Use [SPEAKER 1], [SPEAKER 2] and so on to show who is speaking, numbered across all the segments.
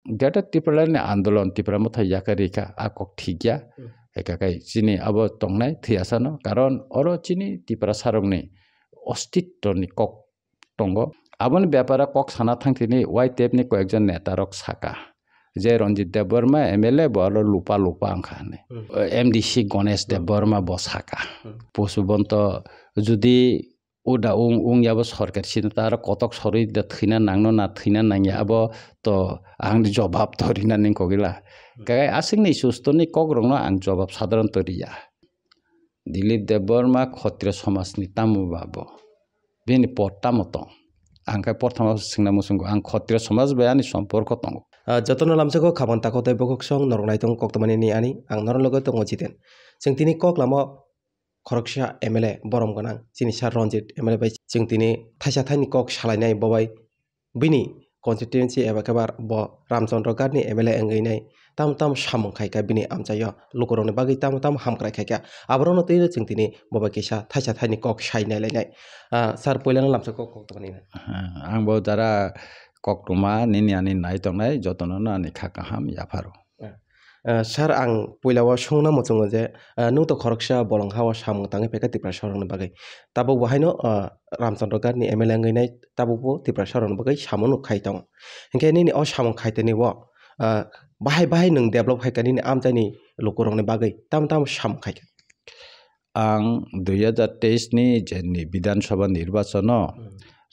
[SPEAKER 1] Gata Tripura ni andolon Tripura mo thaya karika akok thikya ekakai chini abo tongnai thiasano karon oro chini Tripura sarong ni ostitto ni kok tongo aboni byapara kok sana thangtini YTF ni koekjon netarok saka je Ranjit Deborma MLA bolo lupa angkhane MDC Ganesh Deborma bo saka posubonto judi uda ung yabo sorkar sini tar kotok sori da thina nangno na thina nangya abo to ang jawab thorina ning kogila kai asing ni susto ni kogrong no ang jawab sadharan toriya Dilip Deborma Kshatriya Samaj ni tamu babo bini porta moto ang kai portama singna musungo ang Kshatriya Samaj bayani somporko tongo
[SPEAKER 2] jotono lamsako khabon takotai bokok song nornai tong koktomani ni ani ang norong logo tongo jiten sing tini kok lamo Khoroksa MLA borom ganang chini sar Ranjit MLA bai sing tini thaisa thaini kok salainai bobai bini constituency eba kabar bo Ramchandra Ghat ni MLA engainai tam samung khaika bini amchayo lukorone bagi tam hamkrai khaika abrono teiro sing tini bobai kisa thaisa thaini kok sainai lainai sar poilana lamsako koktomani
[SPEAKER 1] ang bo dara kok ruma nini ani nai tongnai jotono na ani khakaham yafaro
[SPEAKER 2] sar ang poilao songna mochongo je nungto Khoroksa bolong hawa samung tangi peka Tripura sarong bagai tabo bahaino Ramchandra Ghat ni MLA ngai tabo bo Tripura sarong bagai samung khaitong hingke ni o samung khaiteni wo bahai nung develop khaikani ni amchani lokorong ni bagai tam samung khaika
[SPEAKER 1] ang 2023 ni jenni Bidhan Sabha nirbachano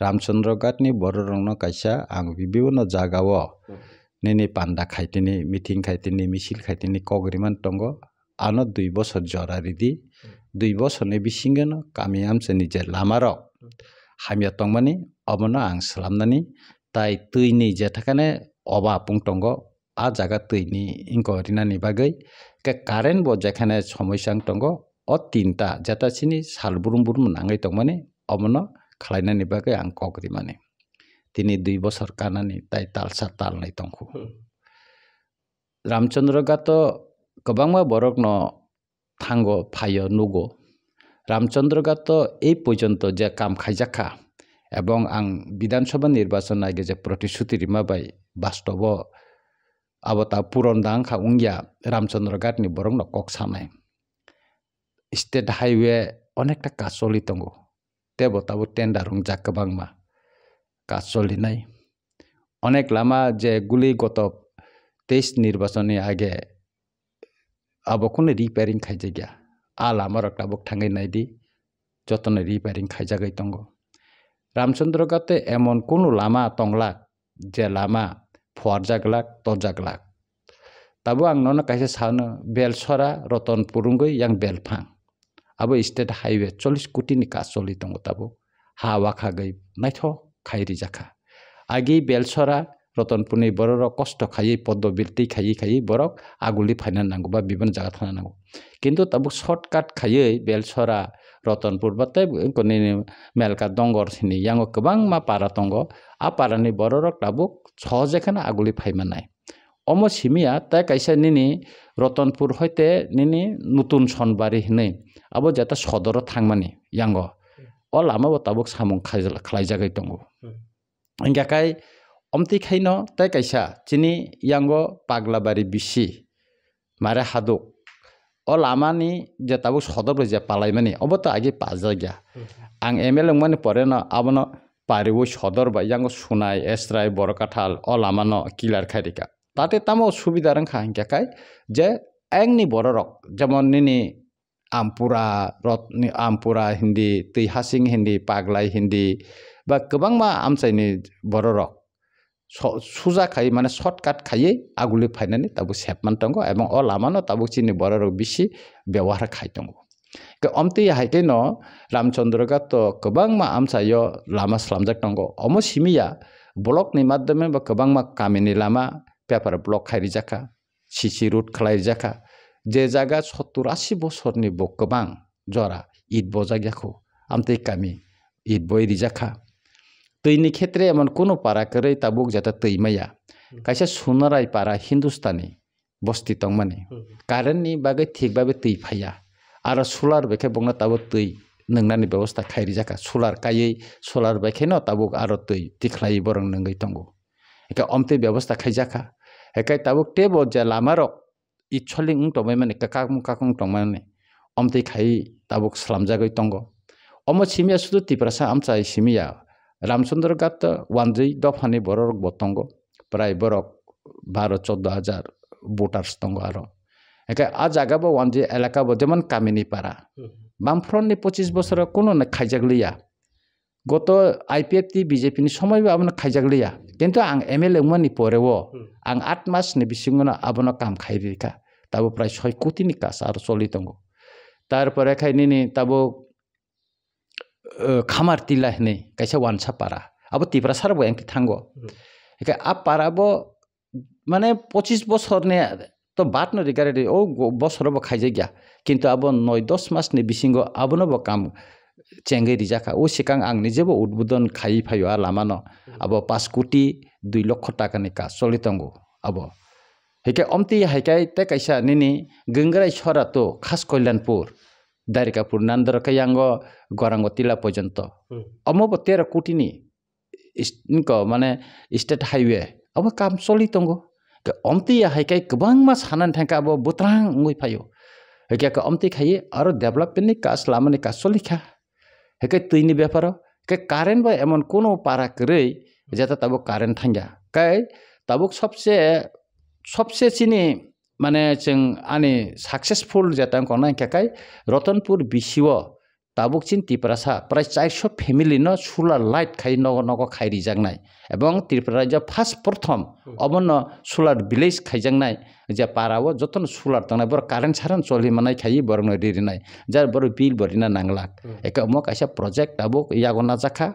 [SPEAKER 1] Ramchandra Ghat ni bororongno kaisa ang bibhino jagao nini panda khaitini meeting khaitini misil khaitini kogriman tongo ano 2 বছর joraridi 2 বছর ni bisingeno kami amchani je lamarok hamya tongmani abono ang salamnani tai tuini je thakane oba pung tongo a jaga tuini inko rinani bagai ke current bo jekhane somoisang tongo o tinta jeta chini salburum nangai tongmani abono khlainani bagai ang kogrimani tini 2 বছর kanani tai talsa talnai tongkhu Ramchandra Ghat kobangma borok no thango phayo nugo Ramchandra Ghat ei porjonto je kam khaijakha ebong ang Bidhan Sabha nirbachon age je protishuti rimabai bastobo abota puron dang kha ungya Ramchandra Ghat ni borok no kok samai state highway onekta kaজ choli tongo tebo tabo tender ungjak kobangma কাজ চলি নাই অনেক লামা যে গুলি গত 23 নির্বাচনে আগে আবকুনে repairing খাইজে গিয়া আ লামার টাবক থাঙ্গাই নাইদি যতনে রিপেয়ারিং খাইজাগাই তঙ্গ Ramchandra Ghat এমন কোন লামা তংলাক যে লামা ফরজাগলাক তজাগলাক তাবো আং নন কাইসে সানো বেলসরা রতনপুরুঙ্গই yang বেলফাং আবো স্টেট হাইওয়ে 40 কোটি ni কাজ চলি তঙ্গ তাবো হাওয়া খাগাই নাইথো খাইরি জাখা আগে বেলসরা রতনপুরনি বড় কষ্ট খাই পদ্ম বিলতি খাই বরক আগুলি ফাইনান নাঙ্গো বা বিভিন্ন জায়গা থানা নাঙ্গো কিন্তু তাবো শর্টকাট খাই বেলসরা রতনপুর বাতে কোনি মেলকা দঙ্গর সিনি ইয়াঙ্গো গোবাং মা পারা তঙ্গ আ পারানি বড় তাবো সহজেখানে আগুলি ফাইমা নাই অমো সিমিয়া তাই কাইসা নিনি রতনপুর হইতে নিনি নতুন সনবারি হিনে আবো যেটা সদর থাংমানি Yango o lama bo tabuk samung khlaijagai tongo ingkakai omti khaino tai kaisa chini yango paglabari bisi mare haduk o lama ni je tabuk sodor je palaimani oboto age pajagya ang MLA mani pore no abono paribo sodor ba yango sunai esrai borakathal o lama no kilar khairika tate tamo subida rang kha ingkakai je engni bororok jemon nini Ampura Hindi, Tui Hasing Hindi, Paglai Hindi, ba kebangma amsaini bororok. Suza kai mana shortcut kai aguli fainani tabu sepman tongo ebong o lamano tabu chini bororok bisi bewahar khai tongo. Ke omti haike no Ramchandra Ghat to kebangma amsayo lama slamjak tongo. Omo simia blok ni maddame ba kebangma kamini lama paper block khairi jaka, CC route khlai jaka. যে জায়গা 70-80 বছরনি বকবাং জরা ইট বজাগিয়াখো আমতে কামি ইট বই রিজাখা তৈনি ক্ষেত্রে এমন কোনো পারা করে তাবুক যাতে তৈমাইয়া কাইসা সোনারাই পারা হিন্দুস্তানি বস্তি তংমানি কারেন্টনি বাগে ঠিকভাবে তৈ ফাইয়া আর সোলার বেখে বংনা তাবো তৈ नोंनानि व्यवस्था खाइरि जाका सोलार कायै सोलार बाइखेनो ताबुक आरो तै तिख्लाइ बरं नंगै तंगो एका अमते व्यवस्था खाइजाखा hekai tabuk tebo je lama rok I choling ung tongmai mani kakung tongmai mani omtei khai tabuk slamjagoi tongo omo simia sudu tiprasa amchai simia Ramchandra Ghat wanjei dofani borok bo tongo prai borok 12-14,000 voters tongo aro hekai a jaga bo wanjei elaka bo jemon kamini para bamfront ni 25 bosor kono na khaijagliya goto IPFT BJP ni সময় abona khaijagliya কিন্তু ang MLA mani poreo ang 8 mas ni bisingona abono kam khairika tabo prai 6 কোটি ni kas ar choli tongo tarpore khainini tabo khamar tila hne kaisa wansa para abo tipra sarbo engki thango eka a parabo মানে 25 বছর নে তো বাত ন রিগারে ও বছর ব খাইজে গিয়া কিন্তু আবো 9-10 মাস নি বিসিঙ্গ আবনো ব কাম চেঙ্গে রিজাকা ও সিকাং আং নিজেবো উদ্বোধন খাই ফাইও লামানো আবো 5 কোটি 2 লক্ষ টাকা নি কাজ চলিতঙ্গো আবো হেকে অমতি হাইকাই তে কাইসা নিনি গঙ্গরাই ছরা তো খাস কল্যাণপুর দারিকাপুর নান্দর কায়াঙ্গ গরাঙ্গ তিলা পর্যন্ত অমব 13 কোটি নি ইনকো মানে স্টেট হাইওয়ে আবো কাম চলিতঙ্গো omti ya haikai kebang mas hanan thangka bo butrang ngui phayo hekai ka omti khai aro development ni kas lama ni kas solikha hekai tuini byaparo ke current ba emon kono para krei jeta tabo current thangya kai tabuk सबसे chini mane jeng ani successful jeta kona kai Ratanpur bisio tabuk chin tiprasa prai 400 family no solar light khai nogo khairi jangnai ebong Tripura ja first prothom obono solar village khaijangnai ja parawo joton solar tangnai bor current saran choli manai khai borno ririnai jar bor bill borina nanglak eka mo kaisa project tabuk yagona jakha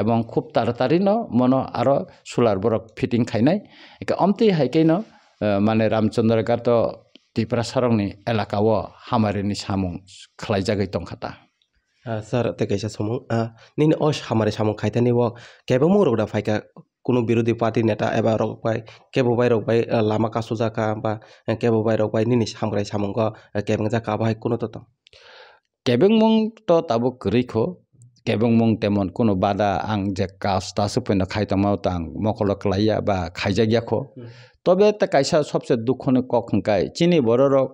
[SPEAKER 1] ebong khub taratari no mono aro solar bor fitting khainai eka omti haikai no mane Ramchandra Ghat Tripura sarongni elakao hamarini samung khlaijagai tongkhata
[SPEAKER 2] sir te kaisa somong nini os hamare samong khaitani wo kebo mo rokda phaika কোনো বিরোধী party নেতা এবা rock pi কেবো by rock পাই লামা কাসু জাকা বা কেবো by rock pi Nini সামগ্রাই সামঙ্গ কেবং Zaka by কোনো তো
[SPEAKER 1] কেবং মং তো তাবো করিখো কেবং মং তেমন কোনো বাদা আং যে কাস্তা সুপেন খাইতমাও তাং মকল ক্লাইয়া বা খাইজা গিয়াখো তবে তা কাইসা সবচেয়ে দুঃখনে কখনকাই চিনি বড় rock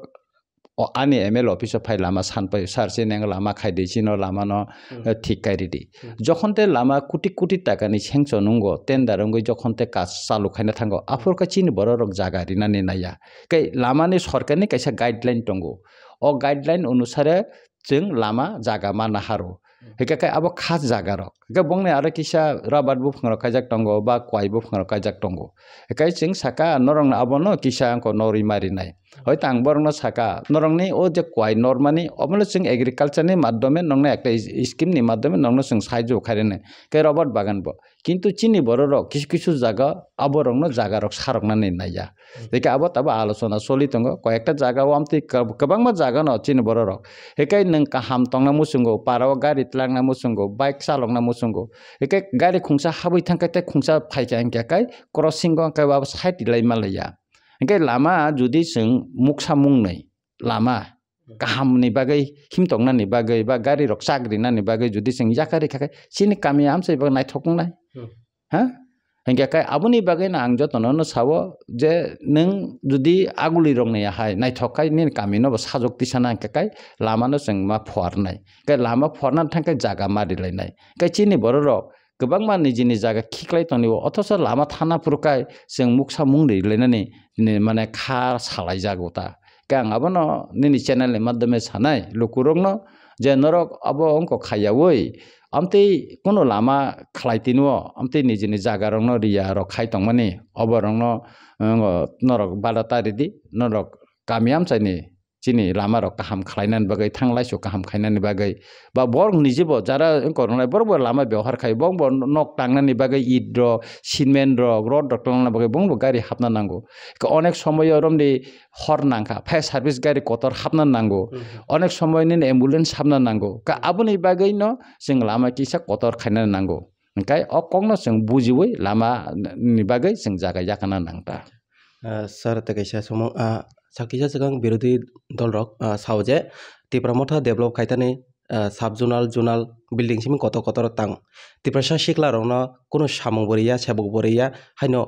[SPEAKER 1] ani ML office phai lama sanpai sarche neng lama khaidei chino lama no ঠিক কাইরিদি যখনতে লামা কোটি কোটি টাকা নি সেংশন নঙ্গ টেন্ডার অঙ্গই যখনতে কাজ চালু খাইনা থাঙ্গো আফরকা চিনি বড় রক জায়গা রিনানি নাইয়া কাই লামানি সরকারনি কাইসা গাইডলাইন টঙ্গো ও গাইডলাইন অনুসারে जों लामा जागा माना हारो हेकाय आबो खास जागा रक हेका बंगने आरो किसा राबार बु फंगरो कायजाक टंगो बा क्वाइ बु फंगरो कायजाक टंगो हेकाय जों साका नरंग आबोनो किसा अंको नरि मारिनाय हय तां बरनो साका नरंगनि ओ जे क्वाइ नरमानि अबनो जों एग्रिकालचार नि माध्यमे नंगने एकटा स्किम नि माध्यमे नंगनो जों साहाय्य खारेने कै रबाट बागान बो किन्तु चिनि बरो रक किछु किछु जागा आबरंनो जागा रक सारकनानै नाया हेका आबो ताबो आलोचना सलि तंगो कयेकटा जागा आमति गोबांमा जागा न चिनि बरो रक हेकाय नों काहाम तंगना मुसुंगो पाराव गारि तलांगना मुसुंगो बाइक सालंगना मुसुंगो हेकाय गारि खुंसा हाबै थांकाय खुंसा फाइका अंकाय क्रसिंग अंकाय बाबो साइड दिलाय मालया हेकाय लामा जुदि जों मुक्सा मुंनै लामा काहामनि बागै हिमतंगनानि बागै बा गारि रक साग्रिनानि बागै जुदि जों याकारि खाय सिनि कामि आमसै बा नायथकनाय हा हेंगाय आबुनि बागै ना आं जतननो सावो जे नों जुदि आगुलि रंनाय हाय नायथकाय नि कामिनो साजक्ति साना काय लामानो जों मा फवारनाय काय लामा फवारना थांकाय जागा मारिलायनाय काय चिनि बर रक गोबां मा निजिनि जागा खिख्लाय तनिबो अथस लामा थाना पुरकाय जों मुक्सा मुंदै लायनानै माने खा सालाय जागोता gang abono nini channel maddhome sanai lukurongno je norok abo onko khayawoi amte kono lama khlaitino amte nijini jaga rongno riya ro khaitongmani oborongno norok badatari norok kamiam chaini chini lama rok kaham khlainan bagai thanglai so kaham khainani bagai ba bor nijibo jara kornai bor lama ব্যবহার khai bong bor nok tangnani bagai id ro cement ro rod ro tangnani bagai bong gari hapna nango অনেক সময় Romney হর নাঙ্কা fire service গাড়ি কতর হাবনা নাঙ্গো অনেক সময় নিন ambulance হাবনা নাঙ্গো কা আবনি বাগৈ ন जों लामा किसा कतर खायना नांगौ ओंखाय अकंनो जों बुजिवै लामा नि बागै जों जागा याखाना नांता
[SPEAKER 2] सर तकैसा समं साकिसा सिगां बिरोधी दल रक सावजे तिप्रा मथा डेभलप खायतानि সাব জোনাল জোনাল বিল্ডিং সিমি কত কত তাং তিপ্রাসা শিকলা রংনো কোনো সামং বরিয়া সেবক বরিয়া হাইনো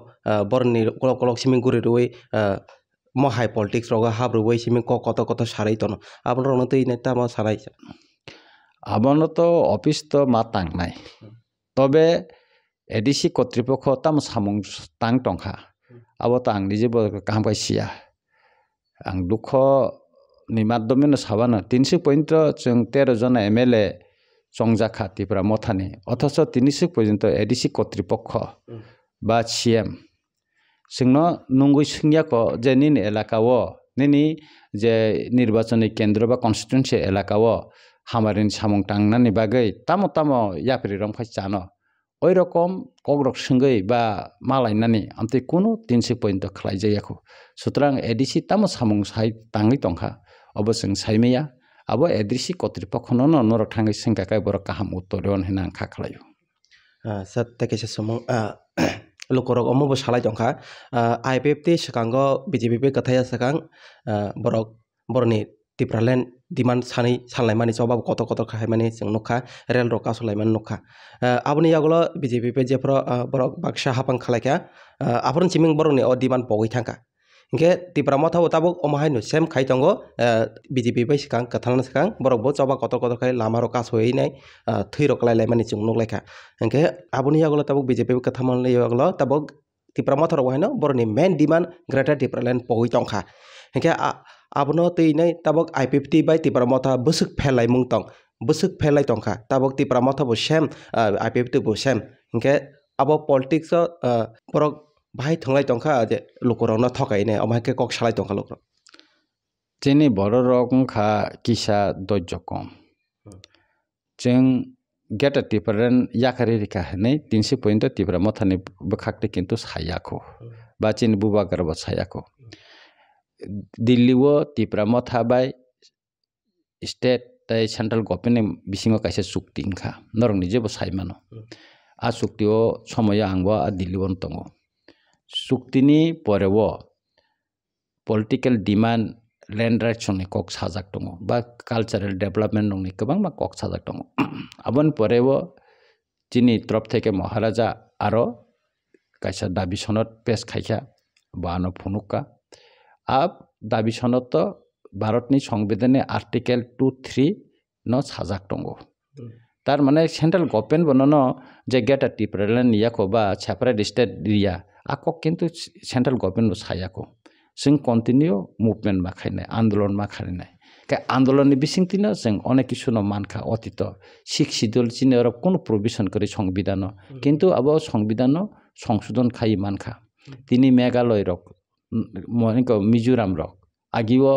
[SPEAKER 2] বরনি কলক কলক সিমি গুরি রুই মহাই পলিটিক্স রগ হাব্রুই সিমি কত কত সারাই তনো আপনার রংনো তো ইনাইতা মা সারাই
[SPEAKER 1] আবনো তো অফিস তো মা তাং নাই তবে এডিসি কর্তৃপক্ষ তাম সামং তাং টংখা আবো তো আং নিজে কাহাম পাইছিয়া आं दुख नि माध्यमेनो साबानो 300 पॉइंट जों 13 जन एमएलए संजाखा त्रिपुरा मथानि अथच 300 पर्यन्त एडिसि कर्तृपक्ष बा सीएम जोंनो नंगुइ सोंयाको जे निनि एलाकाओ निनि जे निर्वाचनी केन्द्र बा कन्स्टिट्युएन्सि एलाकाओ हामारिन सामं टांनानि बागै तामो तामो याफ्रि रंफाय जानो ओइ रकम कग्रक सोंगै बा मालायनानि आमते कुनु 300 पॉइंट खलाय जायाखो सुतरां एडिसि तामो सामं साइ ताङै तंखा अब जों साइमेया अब एडिसि कर्तृपक्षनो नरक थाङै सेंगाकाय बर काहाम उत्तरन होना आं खाखलायो
[SPEAKER 2] सत तेकेसे समं लोकरक अमबो सालाय तंखा आईपीएफटी सकांगो बीजेपी पे कथाया सकां बरक बरनि टिप्रालेन डिमान्ड सानै सानलायमानि जबाब कत कत खाहायमानि जों नखा रेल रका सलायमानि नखा आबनि यागलो बीजेपी पे जेफ्र बरक बाक्सा हापां खालायका आफरन सिमिं बरनि अ डिमान्ड पगै थांका इनके टिप्रा मथा उताबो अमाहायनो सेम खायतंगो बीजेपी पे सकां कथाना सकां बरकबो जबा कत कत खाय लामा रका सयैनाय थै रकलायलायमानि जों नगलायका इनके आबनि यागलो ताबो बीजेपी पे कथामानले यागलो ताबो टिप्रा मथा रवायनो बरनि मेन डिमान्ड ग्रेटर टिप्रालेन पगै तंखा इनके आबनो तैनाय ताबक आईपीएफटी बाय टिप्रा मथा बसुक फेलाय मुंतं बसुक फेलाय तंखा ताबक टिप्रा मथा बो सेम आईपीएफटी बो सेम इनके आबो पॉलिटिक्स बरक भाई थंलाय तंखा जे लोकरनो थकायने अमाके कक सालाय तंखा लोकर
[SPEAKER 1] जेनि बर रकंखा किसा दज्य कम जों गेट टिप्रालेन याखारि रिखा हनै 300 पॉइंट टिप्रा मथानि बखाकते किन्तु सायाखो बा चिन बुबागरबो सायाखो दिल्ली वो टिप्रा मथा बाय स्टेट तै सेंट्रल गवर्नमेंट बिसिङो काइसे चुक्ति इंखा नरं निजेबो साइमानो आ चुक्तिओ समय आंबो आ दिल्ली वन तंगो चुक्तिनि परेवो पॉलिटिकल डिमांड लैंड राइट्स नि कक साजाक दङ बा कालचारेल डेभलपमेंट नि गोबां मा कक साजाक दङ आबन परेवो जिनि तरफ थेके महाराजा आरो काइसा दाबि सनद पेश खायखा बानो फुनुका अब दाबि सनद भारतनि संविधाननि आर्टिकल 2.3 न साजाक दङ तार माने सेंट्रल गवर्नमेंट बननो जे गेट टिप्रालेन याको बा सेपारेट स्टेट रिया आको किन्तु सेंट्रल गवर्नमेंट सायाको जों कन्टिन्यू मुभमेंट मा खायनाय आंदोलन मा खायनाय के आंदोलननि बिसिंतिनो जों अनेक किसुनो मानखा अतीत 6 शिड्यूल चिने अरब कोन प्रोविजन करे संविधान किन्तु अब संविधान संशोधन खाइ मानखा तिनि मेघालय रक मनिको मिजोराम रक आगिओ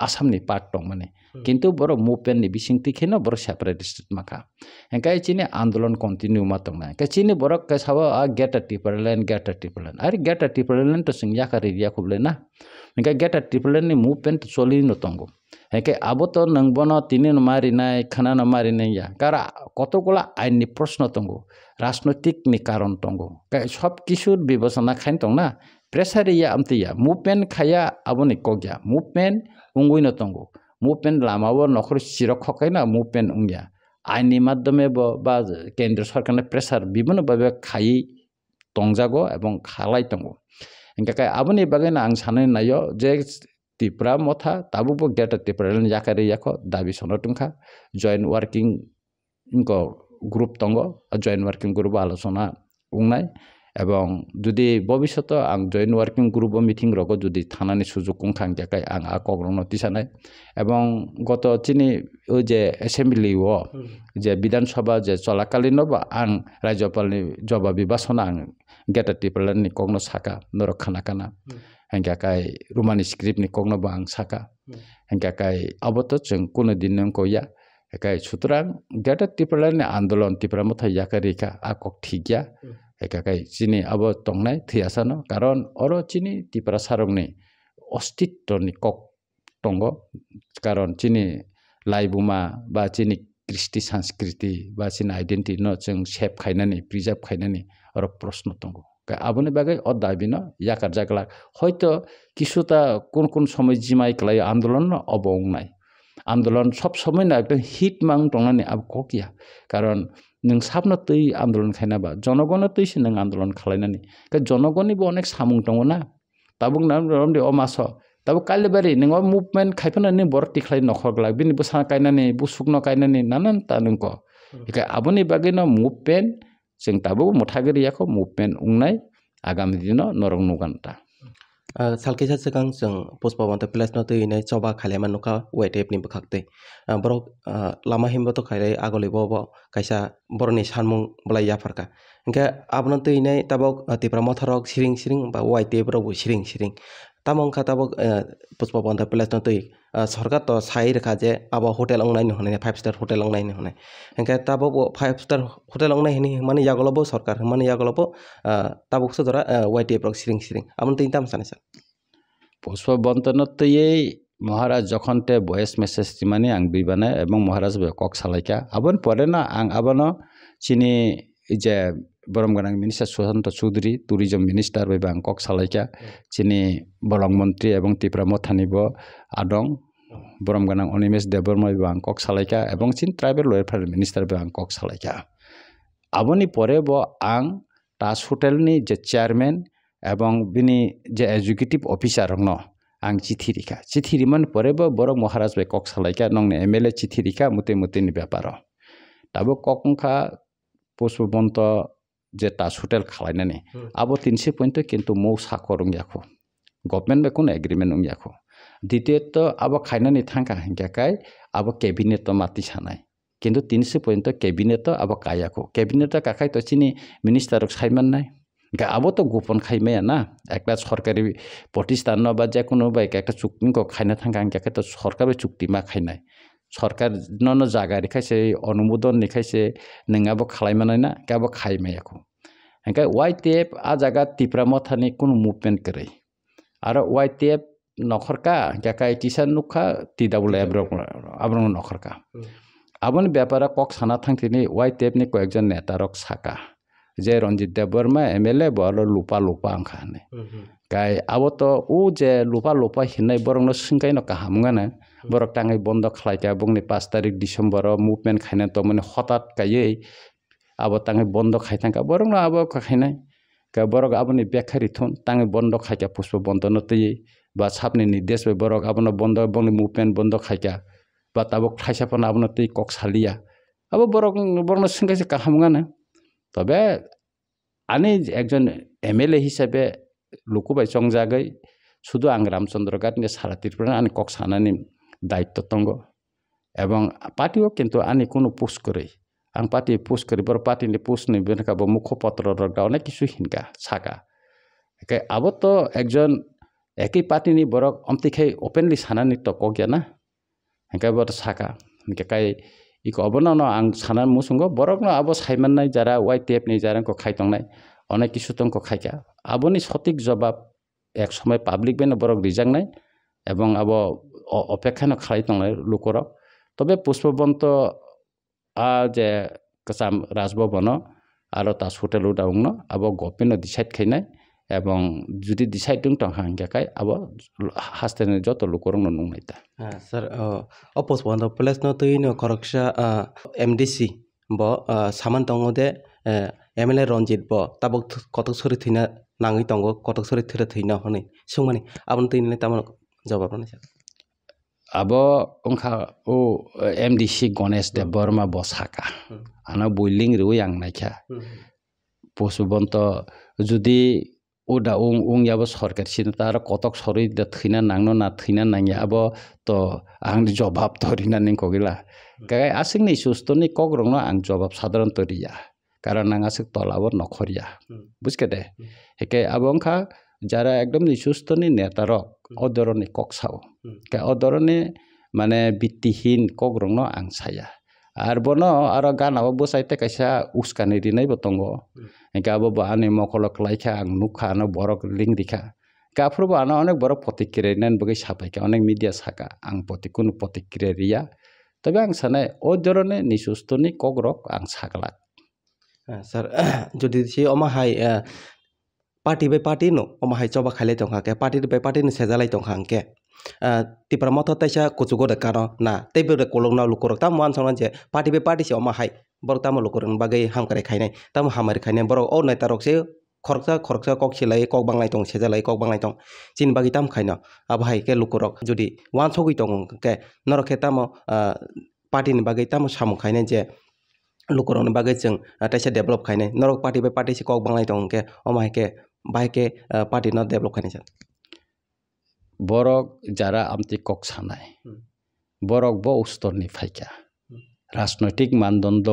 [SPEAKER 1] आसामनि पार्ट दं माने किन्तु बर मुभमेंट नि बिसिंति खेनो बर सेपारेट स्टेट माखा एंकाय चिने आंदोलन कन्टिन्यू मा दंना के चिने बर केसाव आ गेट टिप्रालेन आरो गेट टिप्रालेन तो जों याखारि रिया खबलेना एंकाय गेट टिप्रालेन नि मुभमेंट चलिनो दंगो एंकाय आबो तो नंगबनो तिनि मारिनाय खाना मारिनाय या कारा कतगुला आइननि प्रश्न दंगो राजनैतिक नि कारण दंगो सब किसु विवेचना खाइन दंना प्रेसार या आमतिया मुभमेंट खाया आबोनि कग्या मुभमेंट उंगुइनो दंगो मुभमेंट लामावो नखर सिरक खकायना मुभमेंट उंगिया आइननि माध्यमे बा केंद्र सरकारनि प्रेसार बिबनो बाबे खायि तंजागो एवं खालाय दंगो एंकाय आबोनि बागैना आं सानै नायो जे टिप्रा मथा ताबुबो गेट टिप्रालेन याखारि याखो दाबि सनदुंखा जॉइंट वर्किंग इनको ग्रुप दंगो जॉइंट वर्किंग ग्रुप आलोचना उंनाय एवं जुदि भविष्यत आं जॉइंट वर्किंग ग्रुप मीटिंग रगो जुदि थानानि सुजुग कुंखां जाकाय आं आ कग्रं नोटिस आनाय एवं गत चिनि ओ जे एसेम्बली वो जे विधानसभा जे चलाकालीन बा आं राज्यपालनि जवाबी भाषण आं गेट टिप्रालेननि कग्न साका नर खाना हेंगाकाय रोमानि स्क्रिप्टनि कग्न बा आं साका हेंगाकाय अबत जों कुनो दिन कोया हेकाय सुतरां गेट टिप्रालेननि आन्दोलन टिप्रा मथा याकारिका आ कक थिगिया एकाकाय चिनि अब तंनाय थैयासानो कारण अरो चिनि टिप्रा सारंनि अस्तित्वनि कक दंगो कारण चिनि लाइबुमा बा चिनि कृष्टि संस्कृति बा चिनि आइडेन्टिटी न जों सेभ खायनानि प्रिजार्भ खायनानि अरो प्रश्न दंगो आबोनि बागै अदाबिनो याकार जागला हयतो किसुता कोन समय जिमाय क्लाय आन्दोलन अबंनाय आन्दोलन सब समय ना एकदम हिट मांग टंगनानै अब ककिया कारण नों साबना तै आन्दोलन खायनाबा जनगण तैसो नों आन्दोलन खालायनानै जनगणनिबो अनेक सामुं दङ ना ताबुक ना रमदे अमास ताबो कालिबारि नोङो मुभमेन्ट खायफानानै बर टिख्लाय नखरग्ला बिनि बोसा कायनानै बुसुकनो कायनानै नानान ता नोंको इका आबोनि बागैनो मुभमेन्ट जों ताबो मुथागिरियाखौ मुभमेन्ट उंनाय आगामी दिनाव नरं नुगान्ता
[SPEAKER 2] salkisa sekang जों पुष्पा बन्त प्लेस न तैनाय चबा खालेमा नुका वेटेप नि बखाक्तै borok lama himbo to khailai agoli bo kaisa boroni sanmung blai yafarka engke abno teinai tabok tipra motharok siring siring ba waite bro siring siring tamong kha tabok pushpa banta place no tei sarkar to sai rekha je abo hotel ongnai ni hone 5 star hotel ongnai ni hone engke tabok 5 star hotel ongnai ni mane yagolobo sarkar mane yagolobo tabok sodora waite bro siring siring amon tein tam sanesa
[SPEAKER 1] पुष्प बंतन तयै महाराज जखनते भয়েস message तिमाने आं बिबाने एबं महाराज बे कक सालायका आबन परेना आं आबन चिनि जे बरम गनां minister Sushant Chaudhary tourism minister बे आं कक सालायका चिनि बरम मंत्री एबं तिप्रा मथानिबो आदं बरम गनां अनिमेश देबबर्मा बे आं कक सालायका एबं चिन ट्राइबल वेलफेयर मिनिस्टार बे आं कक सालायका आबनि परे बो आं टास होटेलनि जे चेयरमैन एवं बिनि जे एजुकेटिव अफिसार न आं चिठी रिखा चिठी रिमान परेबो बर महाराज बे कक सालायका नंने एमएलए चिठी रिखा मुते मुते नि व्यापार ताबो ककंखा पुष्पबन्त जे टास होटेल खालायनानै आबो 300 पॉइंट किन्तु मौ साखरं याखो गभर्नमेंट बे कोन एग्रीमेंट उं याखो द्वितीय तो आबो खायनानै थांका हिंकाय आबो कैबिनेट तो माति सानाय किन्तु 300 पॉइंट कैबिनेट तो आबो कायाखो कैबिनेट काखाय तो चिनि मिनिस्टर सायमाननाय आबो तो गोपन खाइमाया ना एक सरकारी प्रतिष्ठान बा जेकुनो बा एक चुक्ति को खाइना थांगा के तो सरकार चुक्ति मा खाइनाय सरकार न जागा रिखायसे अनुमोदन निखायसे नङाबो खालायमानाय ना गाबो खाइमायाखौ एंका वाइटेप आ जागा तिप्रा मथानि कुनु मुभमेन्ट करे आरो वाइटेप नखरका गाकाय किसान नुखा तिदाबुला आब्रं नखरका आबन व्यापार कक साना थांथिनि वाइटेप नि कयेकजन नेता रक साका जे रंजित देबबर्मा एमएलए बरो लुपा लुपा आंखाने गाय आबो तो उ जे लुपा लुपा हिननाय बरंनो सिंगाय न काहामगाने बरक टाङै बन्द खालायका बुंनि 5 तारिख डिसेम्बर मुभमेन्ट खायना तो माने हठात गायै आबो टाङै बन्द खायथांका बरंनो आबो खायनाय का बरक आबोनि बेखारि थुन टाङै बन्द खायका पुष्प बन्द नतै बा सापनि निर्देश बे बरक आबोनो बन्द बुंनि मुभमेन्ट बन्द खायका बा ताबो खायसापन आबोनो तै कक सालिया आबो बरकनो सिंगायसे काहामगाने तबे आनी एकजन एमएलए हिसाबै लुकुबाय चंजागै शुधु आं रामचंद्र गाटनि सारा त्रिपुरा आनी कक सानानि दायित्व तंग एवं पार्टीओ किन्तु आनी कुनु पुश करे आं पार्टी पुश करे बर पार्टीनि पुश नि बेनकाबो मुखपत्र रगदा अनेक किसु हिनका साका के आबो तो एकजन एकै पार्टीनि बरक अमतिखै ओपेनली सानानि तो कग्याना हेका बर साका हेकाय इको अबनो न आं साना मुसुंगो बरक न आबो सायमाननाय जारा वाइ टेप नि जारांको खायतंनाय अनेक किसु तंको खायका आबोनि सঠিক जवाब एक समय पाब्लिक बेन बरक रिजांनाय एवं आबो अपेक्षा न खायतंनाय लुकर तबे पुष्पबन्त आ जे कसाम राजभवन आरो तास होटेल उदाउंग आबो गभर्नमेन्ट डिसाइड खायनाय एवं जुदि डिसाइड दं तंहा हिंगाखाय आबो हास्तेने जतो लुकरंग नंनायता
[SPEAKER 2] सर पुष्पबन्त प्लेस न तैनो खरकसा एमडीसी ब सामान तंगो दे एमएलए रंजित ब ताबक कतक सरि थैना नाङै तंगो कतक सरि थैरा थैना हनै सुंमानि आबन तैनले तामन जवाब रने
[SPEAKER 1] आबो ओंखा ओ एमडीसी गणेश देव बर्मा बसाका आना बोइलिं रुइ आं नायखा पुष्पबन्त जुदि उदा उं याबो सरकार सिन तार कतक सरि द थैना नांनो ना थैना नाङि आबो तो आं जवाब धरिना निं कगिला गाय आसिंनि सुस्तनि कग्रंनो आं जवाब साधारण तरिया कारण आं आसिक तलाबो नखरिया बुझके हेके आबंखा जारा एकदम निसुस्तनि नेतारक अदरनि कक्साव के अदरनि माने बित्तिहीन कग्रंनो आं साया आर बनो आरो गानाबो बसायते कायसा उस्कानि रिनाय बतंगो गाबो आनि मखलक लायखा आं नुखा न बरक लिंक दिखा गाफ्रोबो आना अनेक बरक प्रतिक्रिया नन बगै सापायका अनेक मिडिया साका आं प्रतिकुन प्रतिक्रिया रिया तबे आं सानाय अदरनि निसुस्तनि कग्रक आं सागला
[SPEAKER 2] सर जुदि सि अमाहाय पार्टी बे पार्टी नो अमाहाय चबा खायलाय तंखा के पार्टी बे पार्टी नि सेजालाय तंखा के tipra moto taisa kuchugo de kano na tebe de kolong na lukorok tam wan song je party be party se oma hai borok tam lukorok bagai hamkare khainai tam hamari khainai borok o nai tarok se khoroksa kok silai kok banglai tong sejalai kok banglai tong chin bagi tam khaina abhai ke lukorok jodi wan sogui tong ke norok ke tam party ni bagai tam samu khainai je lukorok ni bagai jeng taisa develop khainai norok party be party se kok banglai tong ke omai ke bai ke party no develop khainai
[SPEAKER 1] borok jara amti kok sanai borok bo ustorni phaika রাজনৈতিক মানদণ্ড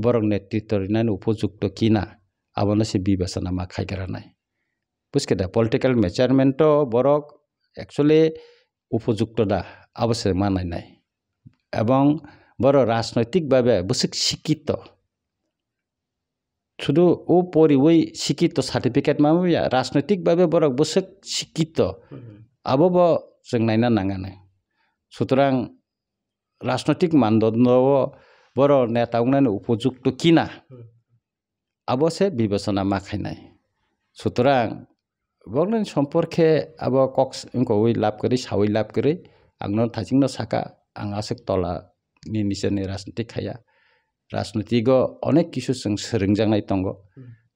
[SPEAKER 1] borok netritto rinani উপযুক্ত কিনা abono se bibesana ma khaigara nai buske da political measurement to borok actually উপযুক্ত da abose manai nai এবং বড় রাজনৈতিক ভাবে basic শিক্ষিত শুধু ও পরি ওই শিক্ষিত সার্টিফিকেট মামিয়া রাজনৈতিক ভাবে বড় বসিক শিক্ষিত আবো जों नायना नाङानो সুতরাং রাজনৈতিক মানদণ্ড বড় নেতা উপযুক্ত কিনা আবসে বিবেচনা মাখাইনাই সুতরাং বগলেন সম্পর্কে আব কক্স ওই লাভ করে সাউই লাভ করে আংনো থাজিংনো সাকা আং আসেক তলা নি নিচেনি রাজনীতি খায়া রাজনীতিগ অনেক কিছু जों सोलोंजानाय दङ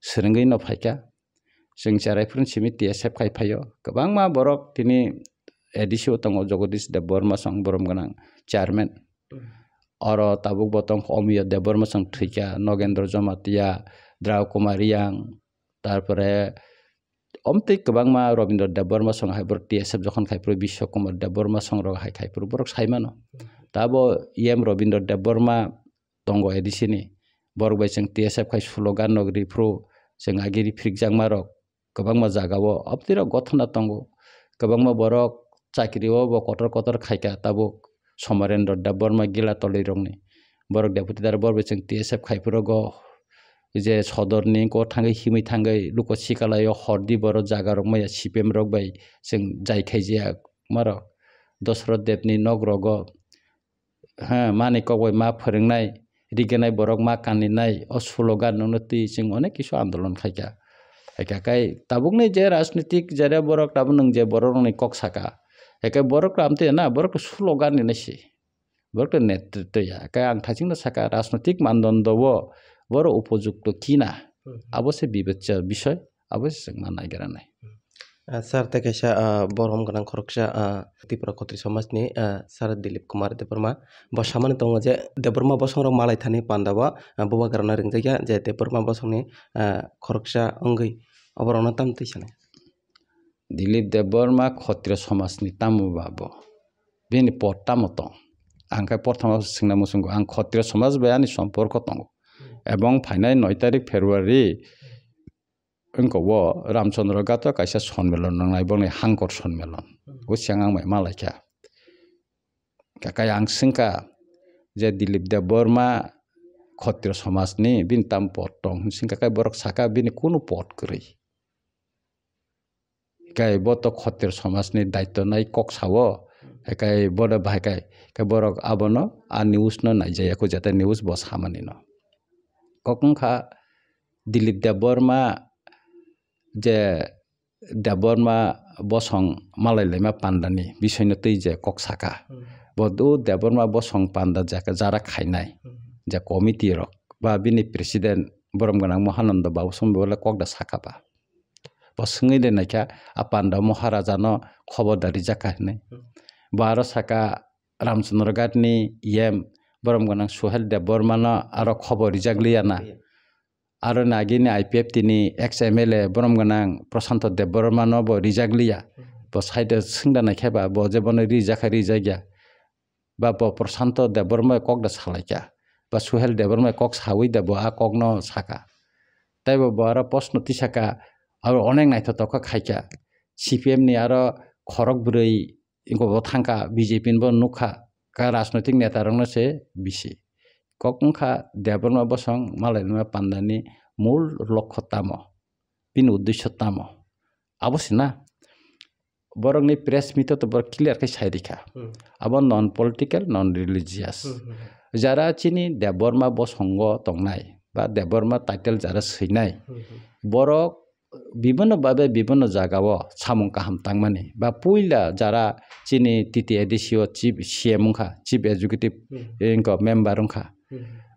[SPEAKER 1] सोलोङै न फायका जों जारायफोरनि सिमि टिएसएफ खायफायो गोबां मा बरक दिनै एडिसिओ दङ जगदीश देबबर्मा सं बरम गोनां चेयारमेन अरो ताबुक बतं अमिय देबबर्मा सं थैका नगेन्द्र जमातिया द्राव कुमारियां तारपरे अमते गोबां मा रविन्द्र देबबर्मा सं हायबर टिएसएफ जखन खायफोर विश्व कुमार देबबर्मा सं रग हाय खायफोर बरक सायमानो ताबो इएम रविन्द्र देबबर्मा दङ एडिसिनि बरक बाय जों टिएसएफ खाय स्लोगान नगरि फ्रो जों आगिरि फ्रिकजां मारक गोबां मा जागावो अबतिरा गथना दङ गोबां मा बरक चाकरिओ ब कटर कटर खायका ताबो समरेन्द्र देबबर्मा गिला तलै रंनि बरक डेपुटीदार बरबे जों टिएसएफ खायफोर ग जे सदरनि को थाङै हिमै थाङै लुको सिकालायो हरदि बर जागा रक माया सिपिएम रक बाय जों जायखायजिया मार दशरथ देबनि नग्रग हा मानिक गय मा फोरोंनाय रिगेनाय बरक मा कानिनाय अ स्लोगान ननति जों अनेक किसु आन्दोलन खायका एकाकाय ताबुकनि जे राजनीतिक जरे बरक ताबु नों जे बरकनि कक साका एके बरक आमते ना बरक स्लोगान निनासि बरक नेतृत्व या का आं थाजिंनो साका राजनीतिक मानदण्ड बड़ उपयुक्त किना अवश्य विवेच्य विषय अवश्य जों नायगिरा नाय
[SPEAKER 2] सर तेकेसा बरम गोनां खरकसा त्रिपुरा खत्री समाजनि सर दिलीप कुमार देबबर्मा बसामानि दङ जे देबबर्मा बसंरक मालाय थानि पान्दाबा बबा गारना रिंजाया जे देबबर्मा बसंनि खरकसा अंगै अबरना ताम तैसाने
[SPEAKER 1] दिलीप देबबर्मा खत्री समाजनि तामुबाबो बेनि पट्टामत आंखाय प्रथमाव सोंना मुसुंगो आं खत्री समाज बायानि सम्पर्क दङ এবং फाइनाय 9 तारिख फेब्रुवारि अंको रामचंद्र गातो कायसा सम्मेलन नांनाय बने हांकर सम्मेलन ओ सिगां आं मालायखा काकाय आं सिंका जे दिलीप देबबर्मा खत्री समाजनि बिनताम पट दं सिंका काय बरक साका बिनि कुनु पट गरै काय बत खत्री समाजनि दायित्व नाय कक्सावो काय बड भायकाय काय बरक आबनो आ निउज न नायजायाखौ जाते निउज बस खामानि न कखा दिलीप देबबर्मा जे देबबर्मा बसं मालायलायमा पान्दानि बिसयनो तै जे कक्साका बदु देबबर्मा बसं पान्दा जाका जारा खायनाय जे कमिटि रक बा बिनि प्रेसिडेन्ट बरम गोनां महानन्द बाबुसम बेला ककदा साखाबा बसङै देनायखा आ पान्दा महाराजा न खबरदारि जाकाहनै बार साका रामचंद्र गाटनि इएम बरम गोनां सुहेल देबबर्मा न आरो खबर रिजागलियाना आरो नागिनि आईपीएफ तिनि एक्स एमएलए बरम गोनां प्रशांत देबबर्मा न ब रिजागलिया ब साइड सिंदा नायखाबा ब जेबन रिजाखा रिजागिया बा ब प्रशांत देबबर्मा ककदा सालायका बा सुहेल देबबर्मा कक सावै देब आ कक न साका ताइबो बार प्रश्न तिसाका आरो अनेक नायथ तक खायका सीपीएम नि आरो खरक ब्रै इंको थांका बीजेपी नि ब नुखा का राजनैतिक नेता रंनसे बिसि ककंखा देबबर्मा बसं मालायमा पान्दानि मूल लक्ष्य ताम बिन उद्देश्य ताम अवश्य बरंनि प्रेस मिट तो बर क्लियर के साइरिखा अब नन पलिटिकल नन रिलिजियस जारा चिनि देबबर्मा बसंग तंगनाय बा देबबर्मा टाइटेल जारा सैनाय बरक বিভিন্নভাবে বিভিন্ন জায়গাও সামুং কাহাম তাংমানি বা পুইলা যারা চিনি TTIDCO চিফ CM উংখা চিফ এক্সিকিউটিভ মেম্বার উংখা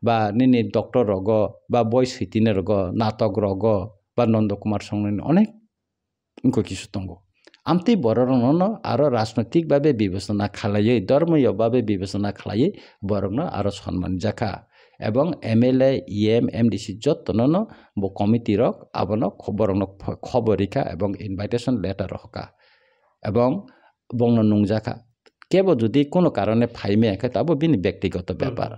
[SPEAKER 1] বা নিনি ডক্টর রগ বা বয় সৈতিনে রগ নাটক রগ বা নন্দ কুমার সংনি অনেক ইনকো কিছু দंगो আমতি বররন আরো রাজনৈতিকভাবে বিবেচনা খালাইয়ে ধর্মীয়ভাবে বিবেচনা খালাইয়ে বরং আরো সম্মান জাখা এবং MLA EM MDC যতন ব কমিটি রক আবন বরং খবরিকা এবং ইনভাইটেশন লেটার হকা এবং বংন নুংজাখা কেবল যদি কোনো কারণে ফাইমে তাবো বিনি ব্যক্তিগত ব্যাপার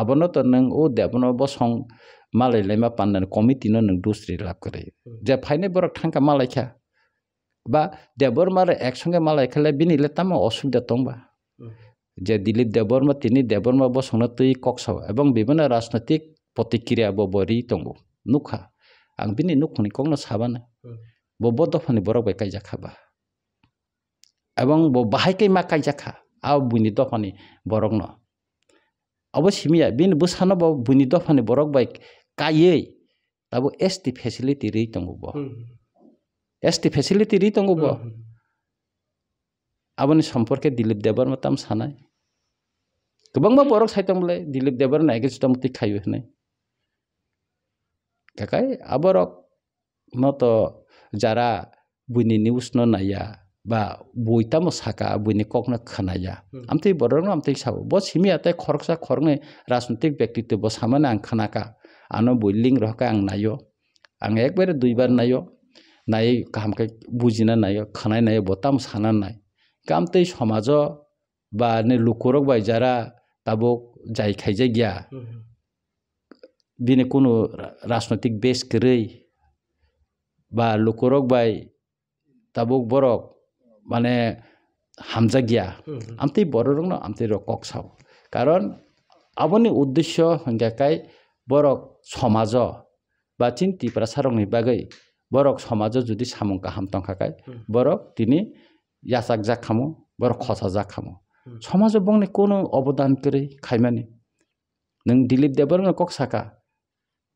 [SPEAKER 1] আবন তো নং ও দেবন বসং মালাই লাইমা পান্নান কমিটি নং দুসরি লাভ করে যে ফাইনে বরক থাঙ্কা মালাইখা বা দেববর্মার একসঙ্গে মালাই খেলে বিনিলে তামা অসুবিধা দंबा যে দিলীপ দেববর্মা তিনি দেববর্মা বসংনা তুই কক্সাও এবং বিভিন্ন রাজনৈতিক প্রতিক্রিয়া বরি দंगो নুখা आं बिनि नुखनि कौन साबानो बो दफानि बरक बाय कायजाखाबा এবং बो बाहायकै मा कायजाखा आ बुनि दफानि बरक न अब सिमिया बिन बुसानो बो बुनि दफानि बरक बाय कायै ताबो एसटी फेसिलिटी रै दंगो बो एसटी फेसिलिटी रै दंगो बो आबनि सम्पर्के दिलीप देबबर्मा ताम सानाय गोबांबा बरक साइतंबले दिलीप देबबर्मा एगेस्टमति खायो हनै kakai aborok no to jara buini news no naya ba buita mo saka buini kok na khanaya amtei borok no amtei sabo bo simi ate khoroksa khornge rajnitik ব্যক্তিত্ব bo samane ang khanaka ano building rohka ang nayo ang ekbare duibar nayo nai kahamkai bujina nayo khanai nayo botam sanan nai kamtei samajo ba ne lukorok bai jara tabok jai khaijai gya बिनि कोनो राजनैतिक base गरै बा लुकरक bye Tabuk बरक माने हामजा गया आमति बररंग न आमति रकक साव कारण आबनि उद्देश्य हंगाकाय बरक समाज बा चिन्ति प्रसारंनि बागै बरक समाज जुदि सामुं काहाम तंखाकाय बरक तिनि यासाक जाखामो बरक खसा जाखामो समाज बंनि कोनो अबदान गरै खायमानि नों दिलीप देबबर्मा कक साका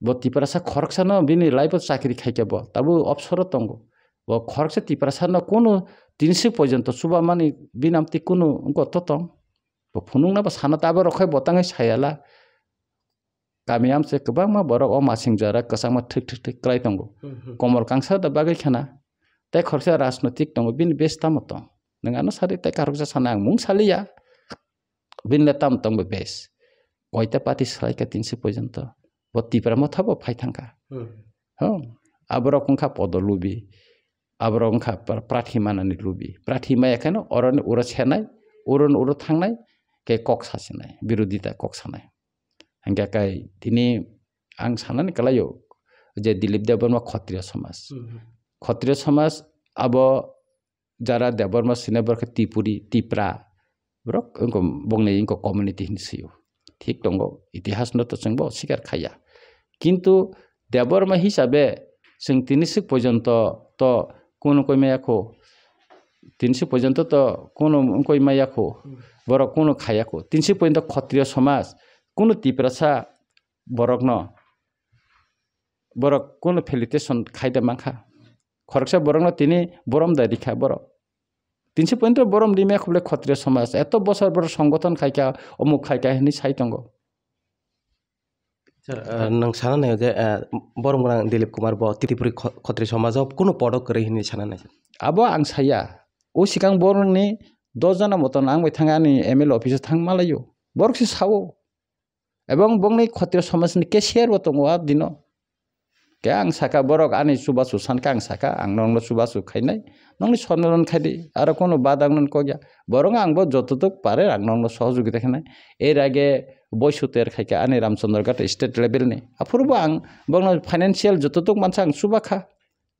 [SPEAKER 1] bo tiprasa khoroksa no bini life chakri khaike bo tabu opsor tongo bo khoroksa tiprasa no kono 300 পর্যন্ত suba mani binamti kono unko totong bo phunung na ba sana tabe rokhai botangai sayala kamiam se kebang ma borok o masing jara kasang ma thik thik thik klai tongo komol kangsa da bagai khana tai khoroksa rajnotik tongo bini besta motong nangano sari tai karoksa sana mung salia bin letam tongo bes oita pati slai ka 300 পর্যন্ত বত্তিপরা মথাবো ফাইথাঙ্কা হ্যাঁ আবরকংখা পদলুবি আবরকংখা প্রার্থী মানানি লুবি প্রার্থী মায়া কেন অরণ উড়ো ছেনাই উড়ন উড়ো থাংনাই কে cock সাসিনাই বিরোধিতা cock সানাই হাঙ্গাকাই তিনি আং সানানি কালাयो যে দিলীপ দেববর্মা ক্ষত্রিয় সমাজ আব যারা দেববর্মা সিনেবরকে ত্রিপুরি ত্রিপুরা ব্রক ইনকো বংনে ইনকো কমিউনিটি হিনসিयो ঠিক দंगो ইতিহাস ন তো जोंबो स्वीकार खाया किन्तु देबबर्मा हिसाबे जों 300 পর্যন্ত তো কোন কইমায়াखौ 300 পর্যন্ত তো কোন কইমায়াखौ বড় কোন খায়াखौ 300 পর্যন্ত ক্ষত্রিয় সমাজ কোন ত্রিপ্রাসা বরক ন বড় কোন ফেলিটেশন খাইদা মাখা খরকসা বরক ন তিনি বরম দারিখা বড় 300 পর্যন্ত বরম রিমা খুবলে ক্ষত্রিয় সমাজ এত বছর বড় সংগঠন খাইকা অমুক খাইকা হিনি সাইতঙ্গ
[SPEAKER 2] nang sana nayo je borom gorang Dilip Kumar bo Titipuri Khotri Samaj kono podok kore hini sana nai
[SPEAKER 1] abo ang saya o sikang borni 10 jana moton ang bai thangani ML office thang malayo borok si sawo ebong bongni Khotri Samaj ni cashier bo tongo a dino ke ang saka borok ani subasu sanka ang saka ang nonglo subasu khainai nongni sonron khaidi aro kono badang non kogya borong ang bo jototok pare ang nonglo সহযোগিতা khanai er age বয়সুতের খাইকা আনি Ramchandraghat state level নি আফুরবো আং বংন financial যতটুক মানসা আং সুবাখা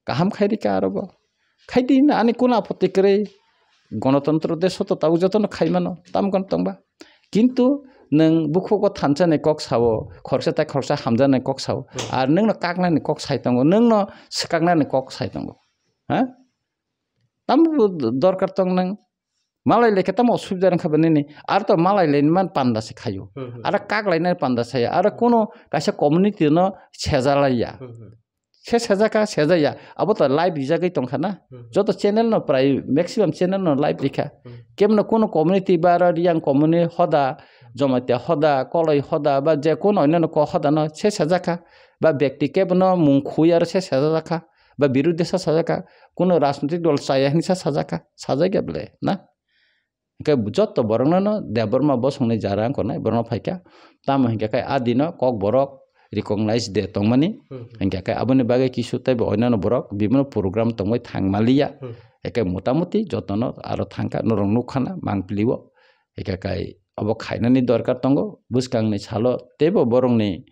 [SPEAKER 1] কাহাম খাইরিকা আরব খাইদি না আনি কোন আপত্তি করে গণতন্ত্র দেশ তো তাও যতন খাইমানো তাম গন্তংবা কিন্তু নং বুখুকো থানচানে কক সাও খরসা তা খরসা হামজানে কক সাও আর নং না কাকনানে কক সাইতঙ্গো নং ন সিকাকনানে কক সাইতঙ্গো হ্যাঁ তাম দরকার তং নং malai leke tam osubida rang khabani ni ar to malai lein man panda se khayo ara kak lainai panda saya ara kono kaisa community no sejalaiya se sajaka sejaya abo to live rijagai tongkhana joto channel no prai maximum channel no live rikha kemno kono community bara yang community hoda jomatia hoda koloi hoda ba je kono onno ko hoda no se sajaka ba ব্যক্তি kebno mungkhui ar se sajaka ba birudde sajaka kono rajnitik dol chaya hinsa sajaka sajaiga bele na ke jotto borong no deborma bosongni jarang konai borno phaika tam hingka kai adino kok borok recognize de tongmani hingka kai aboni bagai kisu tai bo onno borok bibino program tongmai thangmalia eke motamuti jotono aro thangka norong nukhana mangpliwo hingka kai abo khainani dorkar tongo buskangni salo tebo borongni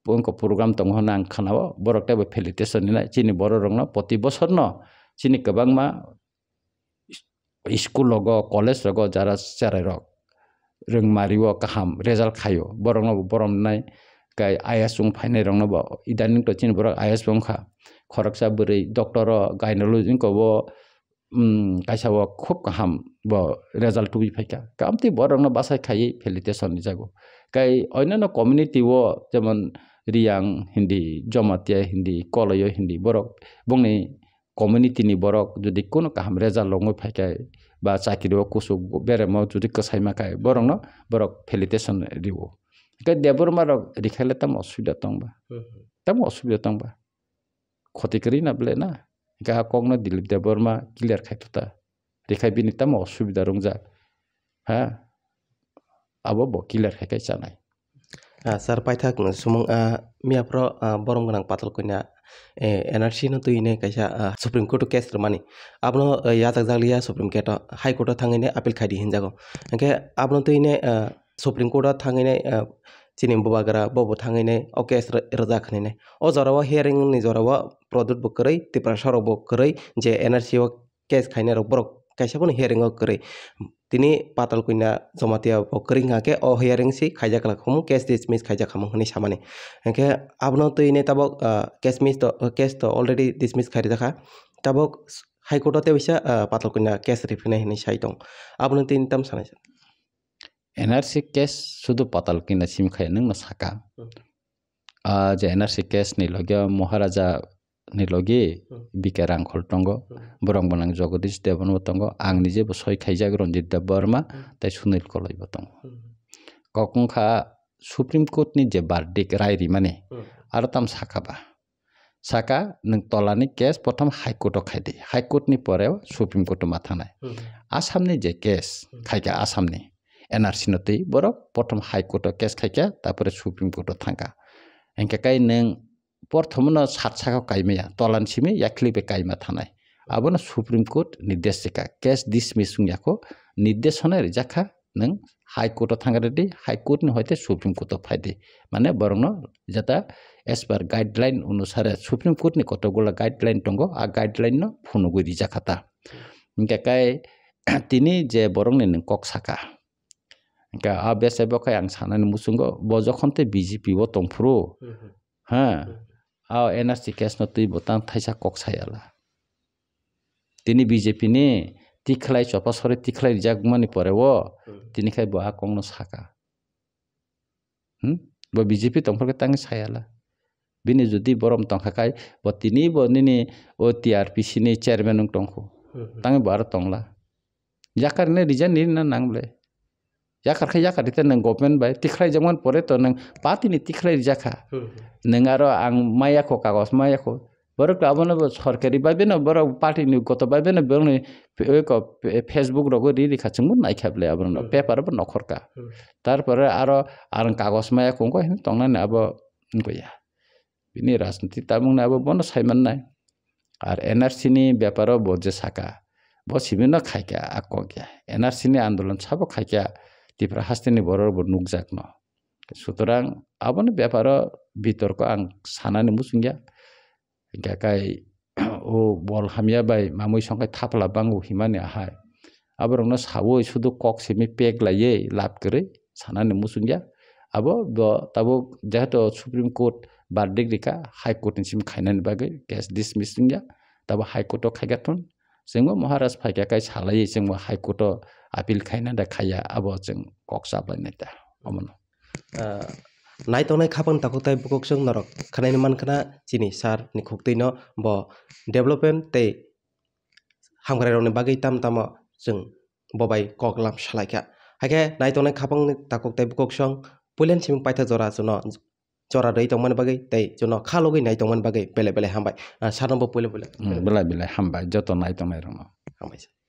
[SPEAKER 1] bongko program tongo nang khanao borok tebo felicitation ni chini bororong no proti bochor no chini kabangma school logo college logo jara charai rok rengmario kaham result khayo borong no borom nai kai IAS ung phainai rong no bo idaning to chin borok IAS bongkha khoroksa buri doctor gynecology ko bo kaisa bo khub kaham bo result tubi phaika kamti borong no basai khai felicitation ni jago kai oinano community wo jemon riang hindi jomatia hindi koloyo hindi borok bongni community ni borok jodi kono kaham result longoi phaikai ba chakiri o kusu bere mo jodi kasai makai borong no borok felicitation riwo kai debor marok rikhale tam osubida tongba khoti kari na ble na ga kongno dilip debor ma clear khaituta rikhai bini tam osubida rongja ha abo bo clear khai chanai
[SPEAKER 2] sar paithak sumung miapro borong ganang patal kunya NRC no tuine kaisa Supreme Court case mani abno yatak jaglia Supreme Court High Court thangine appeal khaidi hinjago enke abno tuine Supreme Court thangine chini bubagara bobo thangine o case raja khanine o jorawa hearing ni jorawa product bukrai tipra sorok bukrai je NRC o case khaine rok borok kaisa boni hearing o krai tini patal kuina jomatia bukrai ngake o hearing si khaija kala khum case dismiss khaija kham honi samane enke abno tuine tabok case to already dismiss khairi dakha tabok High Court te bisa patal kuina case rifine hini saitong abno tin tam sanai
[SPEAKER 1] NRC case sudu patal kina sim khai nang na saka je NRC case ni loge Maharaja ni loge bikerang kholtongo borong bonang Jagadish Devan botongo ang nije bo soi khaijak Ranjit Dev Burma tai Sunil Koloi botongo kokungkha Supreme Court ni je verdict rai rimane aro tam saka ba saka nang tolani case prothom High Court o khaidi High Court ni poreo Supreme Court ma thanai Assam ni je case khaika Assam ni NRC no tei borok prothom High Court o case khaika tapore Supreme Court o thangka engke kai nang prothom no sat saka kaimaya tolan simi yakli be kaima thanai abono Supreme Court nirdeshika case dismiss yako nirdeshona rijakha nang High Court o thangare di High Court ni hoite Supreme Court o phaidi mane borong no jata as per guideline anusare Supreme Court ni kotogula guideline tongo a guideline no phunugui rijakhata engke kai tini je borong ni kok saka engke a besebo kai ang sanani musungo bojokhonte BJP o tongfru ha a NRC case no tui botang thaisa kok sayala tini BJP ni tikhlai chopasore tikhlai jagmani porewo tini khai bo akong no saka bo BJP tongfrke tang sayala bini jodi borom tongkhakai bo tini bo nini o TRPC ni chairman ung tongkhu tang bar tongla yakar ne resign ni na nangle yakar khai yakar ite nang government bai tikhlai jamon pore to nang party ni tikhlai jakha nang aro ang maya ko kagos maya ko borok abono sorkari babe na borok party ni goto babe na borok ni ko Facebook rogo ri khachung nai khable abono paper bo nokhorka tarpore aro arang kagos maya ko hin tongna na abo ngoya bini rajniti tamung na abo bono saiman nai ar NRC ni byaparo boje saka bo sibino khaika akogya NRC ni andolon sabo khaika tipra hastini boror bo nukjakno sutorang aboni byaparo bitorko ang sanani musungya gakai o bol hamya bai mamui songkai thapla bangu himani ahai aborongno sawo sudu kok simi pek laye lap kare sanani musungya abo bo tabo jato Supreme Court verdict rika High Court ni sim khainani bagai case dismissing ya tabo High Court o khaigaton jengmo Maharaj phaika kai salai jengmo High Court appeal khaina da khaya abo jeng kok sablai neta amono
[SPEAKER 2] naitongnai khapang takotai bukok sung norok khanai mankana chini sar ni khukti no bo development tei hamgrai rok ni bagui tamtamo chung bobai koklam salaikha haike naitongnai khapang ni takotai bukok sung puilen siming paitha jora chuno jora rei tongmani bagui tei chuno khalogui nai tongmani bagui bele bele hambai sarno bo pule
[SPEAKER 1] belai belai hambai joto naitongnai rok no
[SPEAKER 2] hambai.